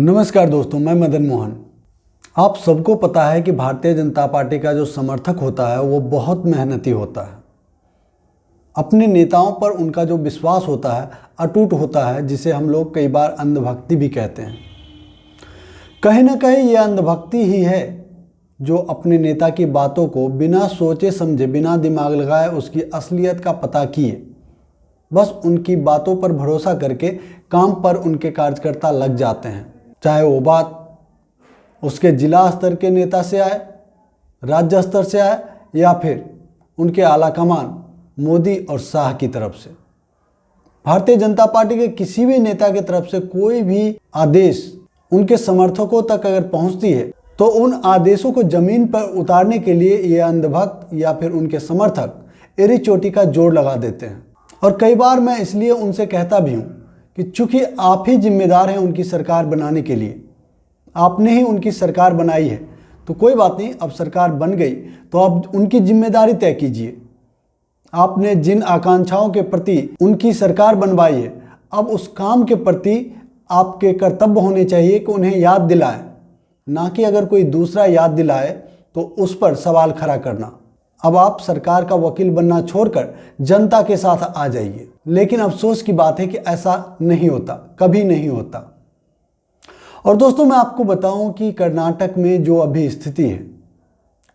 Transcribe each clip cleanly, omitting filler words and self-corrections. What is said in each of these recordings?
नमस्कार दोस्तों, मैं मदन मोहन। आप सबको पता है कि भारतीय जनता पार्टी का जो समर्थक होता है वो बहुत मेहनती होता है। अपने नेताओं पर उनका जो विश्वास होता है अटूट होता है, जिसे हम लोग कई बार अंधभक्ति भी कहते हैं। कहीं ना कहीं ये अंधभक्ति ही है जो अपने नेता की बातों को बिना सोचे समझे, बिना दिमाग लगाए उसकी असलियत का पता किए बस उनकी बातों पर भरोसा करके काम पर उनके कार्यकर्ता लग जाते हैं। चाहे वो बात उसके जिला स्तर के नेता से आए, राज्य स्तर से आए या फिर उनके आला कमान मोदी और शाह की तरफ से। भारतीय जनता पार्टी के किसी भी नेता की तरफ से कोई भी आदेश उनके समर्थकों तक अगर पहुंचती है तो उन आदेशों को जमीन पर उतारने के लिए ये अंधभक्त या फिर उनके समर्थक एड़ी चोटी का जोड़ लगा देते हैं। और कई बार मैं इसलिए उनसे कहता भी हूँ कि चूंकि आप ही जिम्मेदार हैं उनकी सरकार बनाने के लिए, आपने ही उनकी सरकार बनाई है, तो कोई बात नहीं, अब सरकार बन गई तो अब उनकी जिम्मेदारी तय कीजिए। आपने जिन आकांक्षाओं के प्रति उनकी सरकार बनवाई है, अब उस काम के प्रति आपके कर्तव्य होने चाहिए कि उन्हें याद दिलाएं, ना कि अगर कोई दूसरा याद दिलाए तो उस पर सवाल खड़ा करना। अब आप सरकार का वकील बनना छोड़कर जनता के साथ आ जाइए। लेकिन अफसोस की बात है कि ऐसा नहीं होता, कभी नहीं होता। और दोस्तों, मैं आपको बताऊं कि कर्नाटक में जो अभी स्थिति है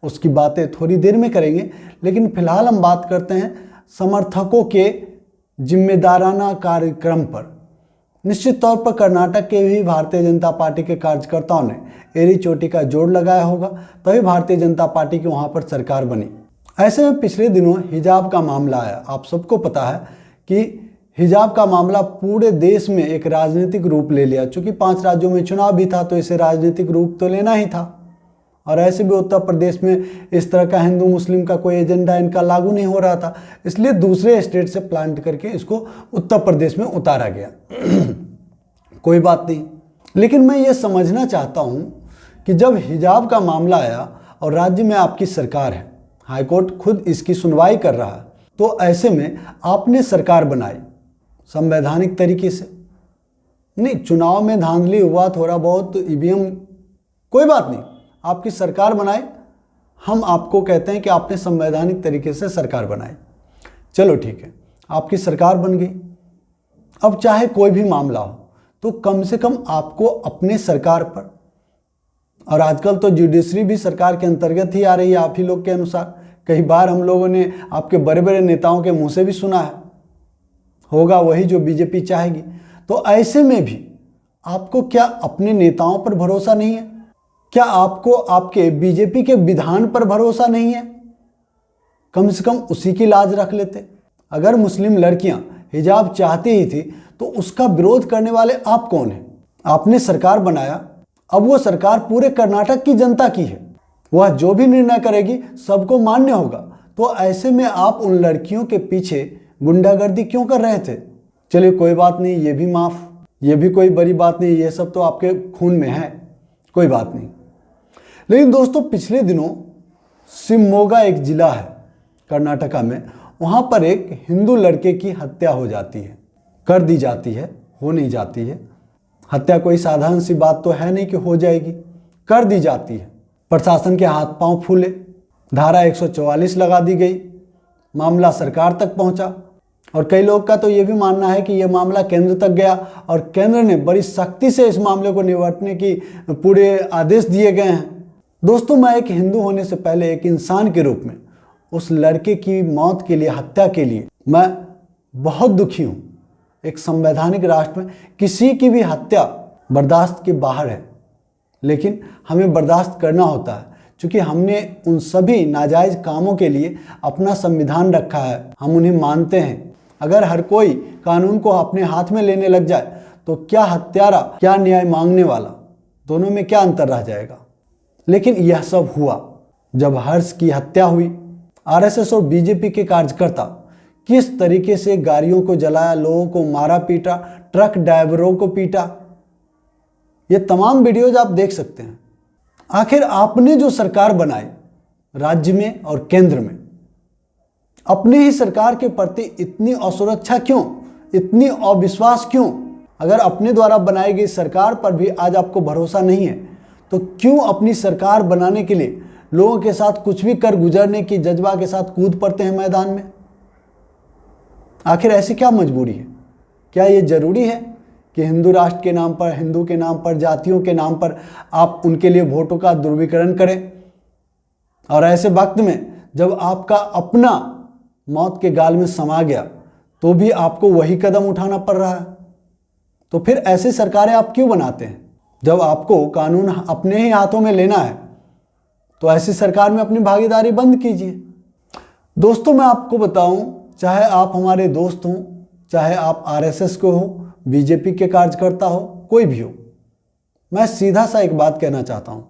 उसकी बातें थोड़ी देर में करेंगे, लेकिन फिलहाल हम बात करते हैं समर्थकों के जिम्मेदाराना कार्यक्रम पर। निश्चित तौर पर कर्नाटक के भी भारतीय जनता पार्टी के कार्यकर्ताओं ने एड़ी चोटी का जोड़ लगाया होगा, तभी भारतीय जनता पार्टी की वहां पर सरकार बनी। ऐसे में पिछले दिनों हिजाब का मामला आया। आप सबको पता है कि हिजाब का मामला पूरे देश में एक राजनीतिक रूप ले लिया। चूंकि 5 राज्यों में चुनाव भी था तो इसे राजनीतिक रूप तो लेना ही था। और ऐसे भी उत्तर प्रदेश में इस तरह का हिंदू मुस्लिम का कोई एजेंडा इनका लागू नहीं हो रहा था, इसलिए दूसरे स्टेट से प्लांट करके इसको उत्तर प्रदेश में उतारा गया। कोई बात नहीं, लेकिन मैं ये समझना चाहता हूँ कि जब हिजाब का मामला आया और राज्य में आपकी सरकार है, हाईकोर्ट खुद इसकी सुनवाई कर रहा है, तो ऐसे में आपने सरकार बनाई संवैधानिक तरीके से। नहीं, चुनाव में धांधली हुआ थोड़ा बहुत, ईवीएम, कोई बात नहीं, आपकी सरकार बनाई। हम आपको कहते हैं कि आपने संवैधानिक तरीके से सरकार बनाई। चलो ठीक है, आपकी सरकार बन गई। अब चाहे कोई भी मामला हो तो कम से कम आपको अपने सरकार पर, और आजकल तो जुडिशरी भी सरकार के अंतर्गत ही आ रही है आप ही लोग के अनुसार। कई बार हम लोगों ने आपके बड़े बड़े नेताओं के मुंह से भी सुना है, होगा वही जो बीजेपी चाहेगी। तो ऐसे में भी आपको क्या अपने नेताओं पर भरोसा नहीं है? क्या आपको आपके बीजेपी के विधान पर भरोसा नहीं है? कम से कम उसी की लाज रख लेते। अगर मुस्लिम लड़कियां हिजाब चाहती ही थी तो उसका विरोध करने वाले आप कौन हैं? आपने सरकार बनाया, अब वो सरकार पूरे कर्नाटक की जनता की है, वह जो भी निर्णय करेगी सबको मान्य होगा। तो ऐसे में आप उन लड़कियों के पीछे गुंडागर्दी क्यों कर रहे थे? चलिए कोई बात नहीं, ये भी माफ, ये भी कोई बड़ी बात नहीं, ये सब तो आपके खून में है, कोई बात नहीं। लेकिन दोस्तों, पिछले दिनों शिवमोगा एक जिला है कर्नाटका में, वहां पर एक हिंदू लड़के की हत्या हो जाती है, कर दी जाती है, हो नहीं जाती है। हत्या कोई साधारण सी बात तो है नहीं कि हो जाएगी, कर दी जाती है। प्रशासन के हाथ पांव फूले, धारा 144 लगा दी गई, मामला सरकार तक पहुंचा। और कई लोग का तो ये भी मानना है कि यह मामला केंद्र तक गया और केंद्र ने बड़ी सख्ती से इस मामले को निपटने की पूरे आदेश दिए गए हैं। दोस्तों, मैं एक हिंदू होने से पहले एक इंसान के रूप में उस लड़के की मौत के लिए, हत्या के लिए मैं बहुत दुखी हूँ। एक संवैधानिक राष्ट्र में किसी की भी हत्या बर्दाश्त के बाहर है, लेकिन हमें बर्दाश्त करना होता है क्योंकि हमने उन सभी नाजायज कामों के लिए अपना संविधान रखा है, हम उन्हें मानते हैं। अगर हर कोई कानून को अपने हाथ में लेने लग जाए तो क्या हत्यारा, क्या न्याय मांगने वाला, दोनों में क्या अंतर रह जाएगा? लेकिन यह सब हुआ जब हर्ष की हत्या हुई। आरएसएस और बीजेपी के कार्यकर्ता किस तरीके से गाड़ियों को जलाया, लोगों को मारा पीटा, ट्रक ड्राइवरों को पीटा, ये तमाम वीडियोज आप देख सकते हैं। आखिर आपने जो सरकार बनाई राज्य में और केंद्र में, अपने ही सरकार के प्रति इतनी असुरक्षा क्यों, इतनी अविश्वास क्यों? अगर अपने द्वारा बनाई गई सरकार पर भी आज आपको भरोसा नहीं है तो क्यों अपनी सरकार बनाने के लिए लोगों के साथ कुछ भी कर गुजरने की जज्बा के साथ कूद पड़ते हैं मैदान में? आखिर ऐसी क्या मजबूरी है? क्या ये जरूरी है कि हिंदू राष्ट्र के नाम पर, हिंदू के नाम पर, जातियों के नाम पर आप उनके लिए वोटों का दुर्विकरण करें? और ऐसे वक्त में जब आपका अपना मौत के गाल में समा गया तो भी आपको वही कदम उठाना पड़ रहा है। तो फिर ऐसी सरकारें आप क्यों बनाते हैं? जब आपको कानून अपने ही हाथों में लेना है तो ऐसी सरकार में अपनी भागीदारी बंद कीजिए। दोस्तों, मैं आपको बताऊं, चाहे आप हमारे दोस्त हों, चाहे आप आरएसएस के हो, बीजेपी के कार्यकर्ता हो, कोई भी हो, मैं सीधा सा एक बात कहना चाहता हूं,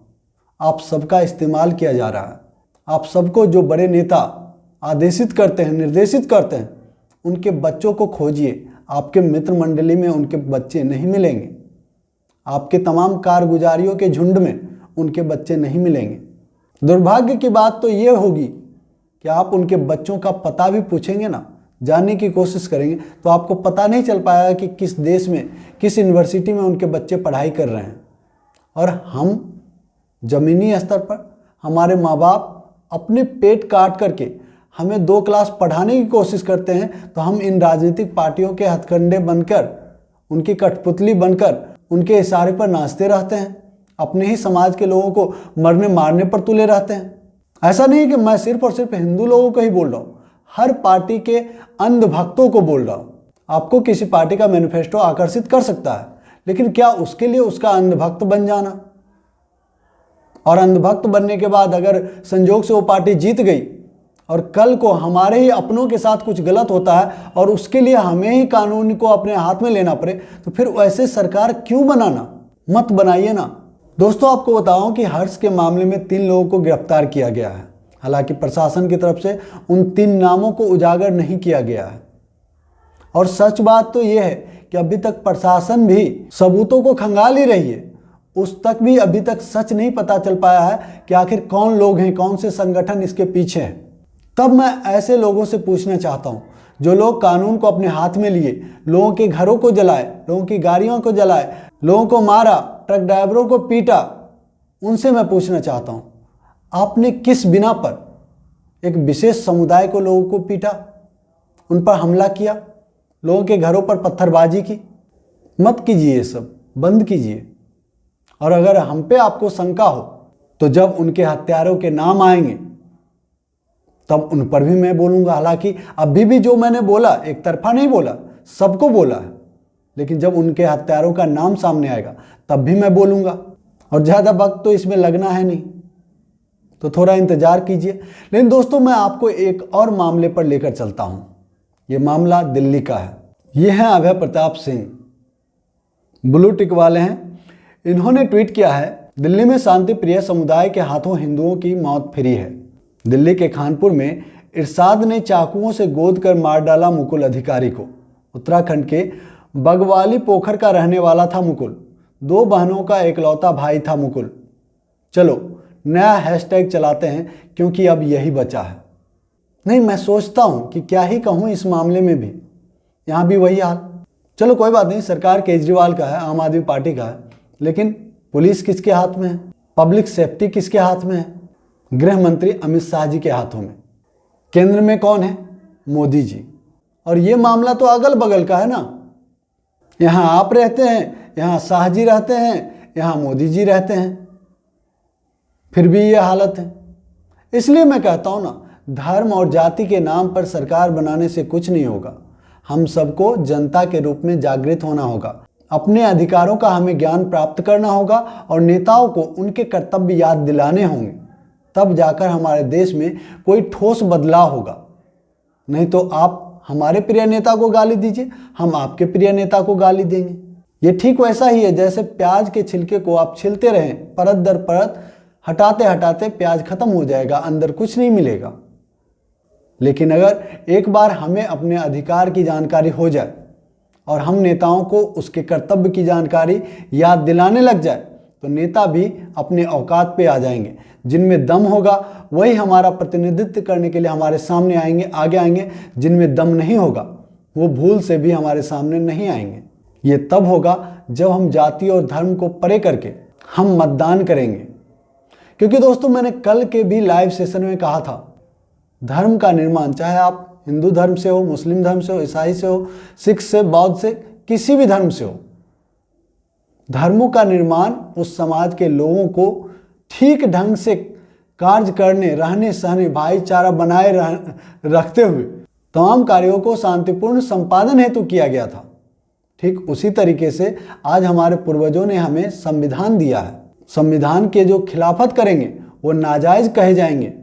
आप सबका इस्तेमाल किया जा रहा है। आप सबको जो बड़े नेता आदेशित करते हैं, निर्देशित करते हैं, उनके बच्चों को खोजिए। आपके मित्र मंडली में उनके बच्चे नहीं मिलेंगे। आपके तमाम कारगुजारियों के झुंड में उनके बच्चे नहीं मिलेंगे। दुर्भाग्य की बात तो ये होगी कि आप उनके बच्चों का पता भी पूछेंगे ना, जानने की कोशिश करेंगे, तो आपको पता नहीं चल पाएगा कि किस देश में, किस यूनिवर्सिटी में उनके बच्चे पढ़ाई कर रहे हैं। और हम ज़मीनी स्तर पर हमारे माँ बाप अपने पेट काट करके हमें 2 क्लास पढ़ाने की कोशिश करते हैं, तो हम इन राजनीतिक पार्टियों के हथकंडे बनकर, उनकी कठपुतली बनकर उनके इशारे पर नाचते रहते हैं, अपने ही समाज के लोगों को मरने मारने पर तुले रहते हैं। ऐसा नहीं कि मैं सिर्फ और सिर्फ हिंदू लोगों को ही बोल रहा हूँ, हर पार्टी के अंधभक्तों को बोल रहा हूँ। आपको किसी पार्टी का मैनिफेस्टो आकर्षित कर सकता है, लेकिन क्या उसके लिए उसका अंधभक्त बन जाना? और अंधभक्त बनने के बाद अगर संजोग से वो पार्टी जीत गई और कल को हमारे ही अपनों के साथ कुछ गलत होता है और उसके लिए हमें ही कानून को अपने हाथ में लेना पड़े, तो फिर वैसे सरकार क्यों बनाना? मत बनाइए ना। दोस्तों, आपको बताऊं कि हर्ष के मामले में 3 लोगों को गिरफ्तार किया गया है। हालांकि प्रशासन की तरफ से उन 3 नामों को उजागर नहीं किया गया है। और सच बात तो यह है कि अभी तक प्रशासन भी सबूतों को खंगाल ही रही है। उस तक भी अभी तक सच नहीं पता चल पाया है कि आखिर कौन लोग हैं, कौन से संगठन इसके पीछे हैं। तब मैं ऐसे लोगों से पूछना चाहता हूं जो लोग कानून को अपने हाथ में लिए, लोगों के घरों को जलाए, लोगों की गाड़ियों को जलाए, लोगों को मारा, ट्रक ड्राइवरों को पीटा, उनसे मैं पूछना चाहता हूं, आपने किस बिना पर एक विशेष समुदाय को, लोगों को पीटा, उन पर हमला किया, लोगों के घरों पर पत्थरबाजी की? मत कीजिए, ये सब बंद कीजिए। और अगर हम पे आपको शंका हो तो जब उनके हत्यारों के नाम आएंगे तब उन पर भी मैं बोलूँगा। हालांकि अभी भी जो मैंने बोला एक तरफा नहीं बोला, सबको बोला है, लेकिन जब उनके हत्यारों का नाम सामने आएगा तब भी मैं बोलूँगा। और ज़्यादा वक्त तो इसमें लगना है नहीं, तो थोड़ा इंतज़ार कीजिए। लेकिन दोस्तों, मैं आपको एक और मामले पर लेकर चलता हूँ। ये मामला दिल्ली का है। ये हैं अभय प्रताप सिंह, ब्लू टिक वाले हैं। इन्होंने ट्वीट किया है, दिल्ली में शांति प्रिय समुदाय के हाथों हिंदुओं की मौत फिरी है। दिल्ली के खानपुर में इरशाद ने चाकुओं से गोद कर मार डाला मुकुल अधिकारी को। उत्तराखंड के बगवाली पोखर का रहने वाला था मुकुल। 2 बहनों का एकलौता भाई था मुकुल। चलो नया हैशटैग चलाते हैं, क्योंकि अब यही बचा है। नहीं, मैं सोचता हूँ कि क्या ही कहूँ इस मामले में भी, यहाँ भी वही हाल। चलो कोई बात नहीं, सरकार केजरीवाल का है, आम आदमी पार्टी का है, लेकिन पुलिस किसके हाथ में है? पब्लिक सेफ्टी किसके हाथ में है? गृह मंत्री अमित शाह जी के हाथों में। केंद्र में कौन है? मोदी जी। और ये मामला तो अगल बगल का है ना। यहाँ आप रहते हैं, यहाँ शाह जी रहते हैं, यहाँ मोदी जी रहते हैं, फिर भी ये हालत है। इसलिए मैं कहता हूँ ना, धर्म और जाति के नाम पर सरकार बनाने से कुछ नहीं होगा। हम सबको जनता के रूप में जागृत होना होगा, अपने अधिकारों का हमें ज्ञान प्राप्त करना होगा और नेताओं को उनके कर्तव्य याद दिलाने होंगे। तब जाकर हमारे देश में कोई ठोस बदलाव होगा। नहीं तो आप हमारे प्रिय नेता को गाली दीजिए, हम आपके प्रिय नेता को गाली देंगे। ये ठीक वैसा ही है जैसे प्याज के छिलके को आप छिलते रहें, परत दर परत हटाते हटाते प्याज खत्म हो जाएगा, अंदर कुछ नहीं मिलेगा। लेकिन अगर एक बार हमें अपने अधिकार की जानकारी हो जाए और हम नेताओं को उसके कर्तव्य की जानकारी याद दिलाने लग जाए, तो नेता भी अपने औकात पे आ जाएंगे। जिनमें दम होगा वही हमारा प्रतिनिधित्व करने के लिए हमारे सामने आएंगे, आगे आएंगे। जिनमें दम नहीं होगा वो भूल से भी हमारे सामने नहीं आएंगे। ये तब होगा जब हम जाति और धर्म को परे करके हम मतदान करेंगे। क्योंकि दोस्तों, मैंने कल के भी लाइव सेशन में कहा था, धर्म का निर्माण चाहे आप हिंदू धर्म से हो, मुस्लिम धर्म से हो, ईसाई से हो, सिख से, बौद्ध से, किसी भी धर्म से हो, धर्मों का निर्माण उस समाज के लोगों को ठीक ढंग से कार्य करने, रहने सहने, भाईचारा बनाए रखते हुए तमाम कार्यों को शांतिपूर्ण संपादन हेतु किया गया था। ठीक उसी तरीके से आज हमारे पूर्वजों ने हमें संविधान दिया है। संविधान के जो खिलाफत करेंगे वो नाजायज कहे जाएंगे,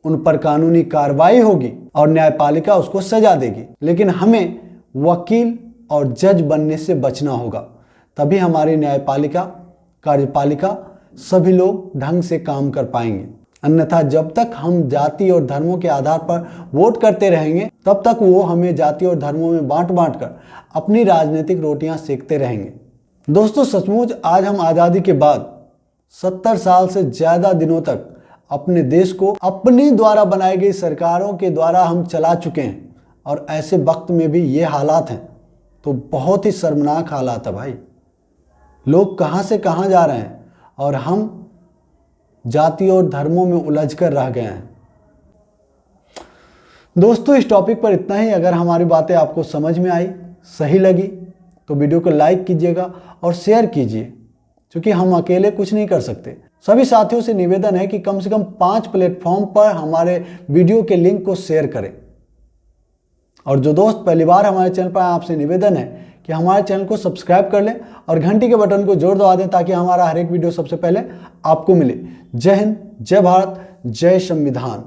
उन पर कानूनी कार्रवाई होगी और न्यायपालिका उसको सजा देगी। लेकिन हमें वकील और जज बनने से बचना होगा, तभी हमारी न्यायपालिका, कार्यपालिका, सभी लोग ढंग से काम कर पाएंगे। अन्यथा जब तक हम जाति और धर्मों के आधार पर वोट करते रहेंगे, तब तक वो हमें जाति और धर्मों में बांट कर अपनी राजनीतिक रोटियां सेकते रहेंगे। दोस्तों, सचमुच आज हम आज़ादी के बाद 70 साल से ज़्यादा दिनों तक अपने देश को अपनी द्वारा बनाई गई सरकारों के द्वारा हम चला चुके हैं, और ऐसे वक्त में भी ये हालात हैं तो बहुत ही शर्मनाक हालात है भाई। लोग कहाँ से कहाँ जा रहे हैं और हम जाति और धर्मों में उलझ कर रह गए हैं। दोस्तों, इस टॉपिक पर इतना ही। अगर हमारी बातें आपको समझ में आई, सही लगी, तो वीडियो को लाइक कीजिएगा और शेयर कीजिए, क्योंकि हम अकेले कुछ नहीं कर सकते। सभी साथियों से निवेदन है कि कम से कम 5 प्लेटफॉर्म पर हमारे वीडियो के लिंक को शेयर करें। और जो दोस्त पहली बार हमारे चैनल पर, आपसे निवेदन है कि हमारे चैनल को सब्सक्राइब कर लें और घंटी के बटन को जोर दबा दें, ताकि हमारा हर एक वीडियो सबसे पहले आपको मिले। जय हिंद, जय भारत, जय संविधान।